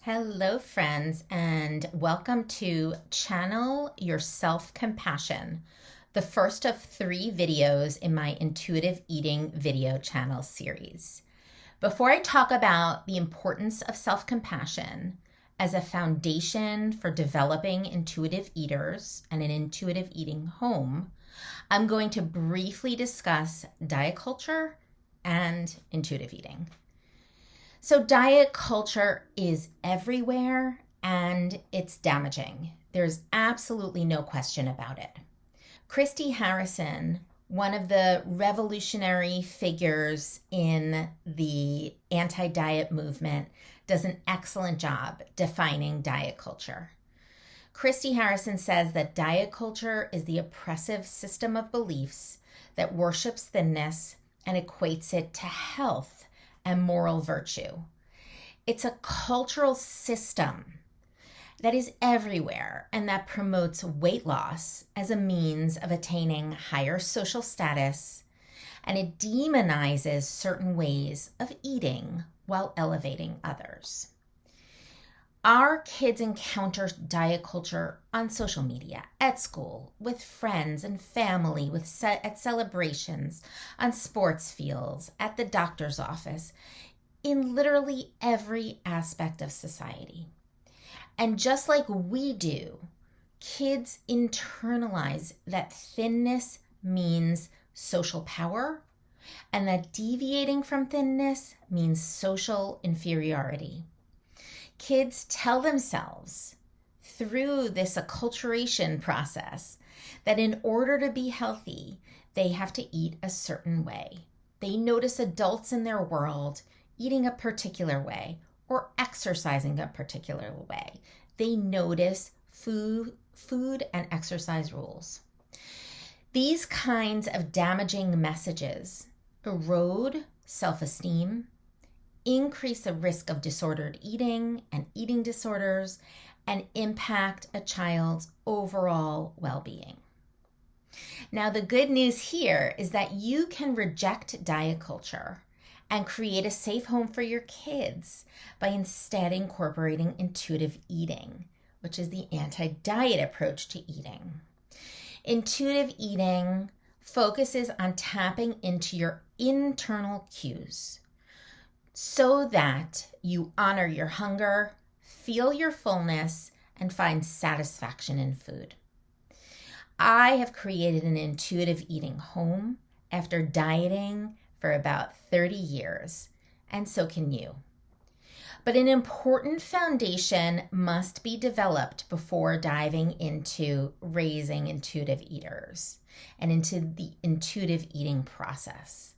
Hello, friends, and welcome to Channel Your Self-Compassion, the first of 3 videos in my Intuitive Eating video channel series. Before I talk about the importance of self-compassion as a foundation for developing intuitive eaters and an intuitive eating home, I'm going to briefly discuss diet culture and intuitive eating. So diet culture is everywhere and it's damaging. There's absolutely no question about it. Christy Harrison, one of the revolutionary figures in the anti-diet movement, does an excellent job defining diet culture. Christy Harrison says that diet culture is the oppressive system of beliefs that worships thinness and equates it to health and moral virtue. It's a cultural system that is everywhere and that promotes weight loss as a means of attaining higher social status, and it demonizes certain ways of eating while elevating others. Our kids encounter diet culture on social media, at school, with friends and family, at celebrations, on sports fields, at the doctor's office, in literally every aspect of society. And just like we do, kids internalize that thinness means social power and that deviating from thinness means social inferiority. Kids tell themselves through this acculturation process that in order to be healthy, they have to eat a certain way. They notice adults in their world eating a particular way or exercising a particular way. They notice food and exercise rules. These kinds of damaging messages erode self-esteem, increase the risk of disordered eating and eating disorders, and impact a child's overall well-being. Now, the good news here is that you can reject diet culture and create a safe home for your kids by instead incorporating intuitive eating, which is the anti-diet approach to eating. Intuitive eating focuses on tapping into your internal cues so that you honor your hunger, feel your fullness, and find satisfaction in food. I have created an intuitive eating home after dieting for about 30 years, and so can you. But an important foundation must be developed before diving into raising intuitive eaters and into the intuitive eating process.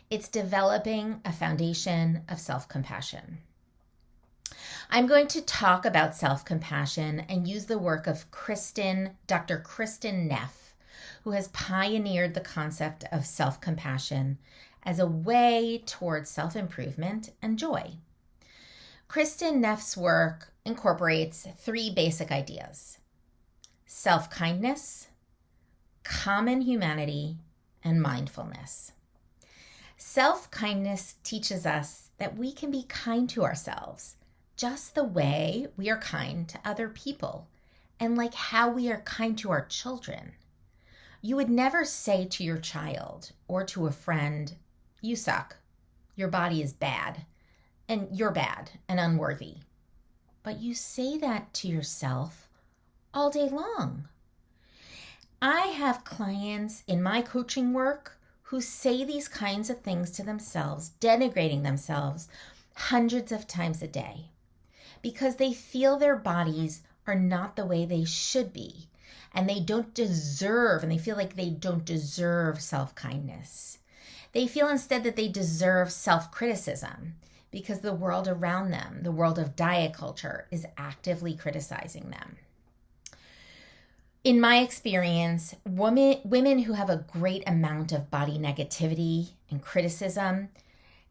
It's developing a foundation of self-compassion. I'm going to talk about self-compassion and use the work of Dr. Kristin Neff, who has pioneered the concept of self-compassion as a way towards self-improvement and joy. Kristin Neff's work incorporates 3 basic ideas: self-kindness, common humanity, and mindfulness. Self-kindness teaches us that we can be kind to ourselves just the way we are kind to other people and like how we are kind to our children. You would never say to your child or to a friend, "You suck, your body is bad, and you're bad and unworthy." But you say that to yourself all day long. I have clients in my coaching work who say these kinds of things to themselves, denigrating themselves hundreds of times a day because they feel their bodies are not the way they should be, and they feel like they don't deserve self-kindness. They feel instead that they deserve self-criticism because the world around them, the world of diet culture, is actively criticizing them. In my experience, women who have a great amount of body negativity and criticism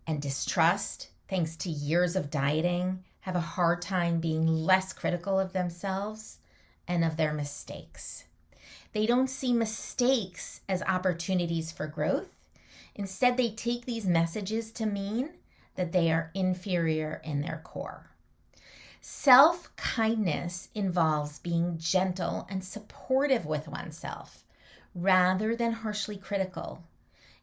and distrust, thanks to years of dieting, have a hard time being less critical of themselves and of their mistakes. They don't see mistakes as opportunities for growth. Instead, they take these messages to mean that they are inferior in their core. Self-kindness involves being gentle and supportive with oneself rather than harshly critical.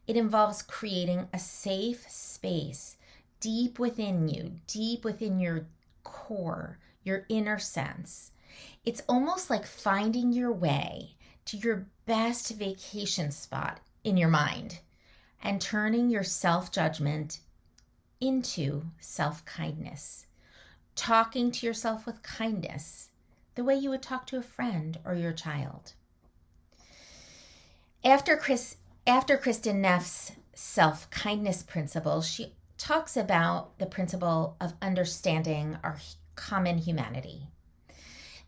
It involves creating a safe space deep within you, deep within your core, your inner sense. It's almost like finding your way to your best vacation spot in your mind and turning your self-judgment into self-kindness. Talking to yourself with kindness, the way you would talk to a friend or your child. After Kristin Neff's self-kindness principle, she talks about the principle of understanding our common humanity.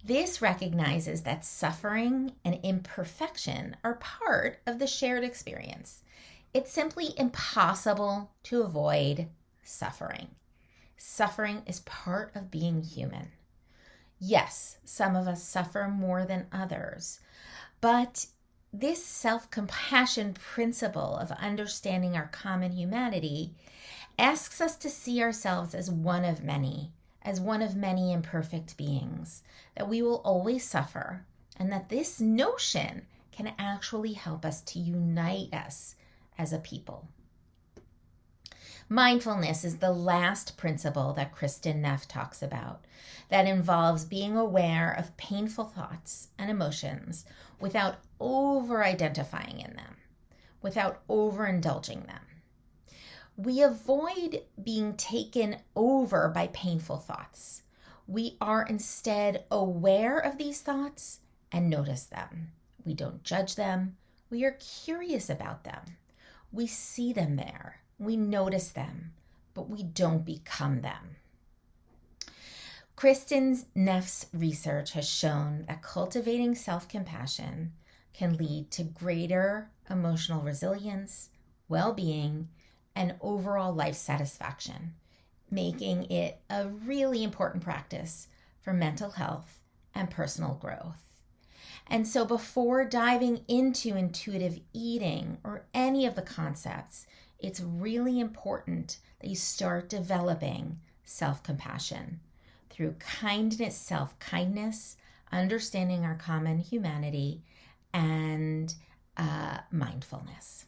This recognizes that suffering and imperfection are part of the shared experience. It's simply impossible to avoid suffering. Suffering is part of being human. Yes, some of us suffer more than others, but this self-compassion principle of understanding our common humanity asks us to see ourselves as one of many imperfect beings, that we will always suffer, and that this notion can actually help us to unite us as a people. Mindfulness is the last principle that Kristin Neff talks about, that involves being aware of painful thoughts and emotions without over-identifying in them, without overindulging them. We avoid being taken over by painful thoughts. We are instead aware of these thoughts and notice them. We don't judge them. We are curious about them. We see them there. We notice them, but we don't become them. Kristin Neff's research has shown that cultivating self-compassion can lead to greater emotional resilience, well-being, and overall life satisfaction, making it a really important practice for mental health and personal growth. And so before diving into intuitive eating or any of the concepts, it's really important that you start developing self-compassion through kindness, self-kindness, understanding our common humanity, and mindfulness.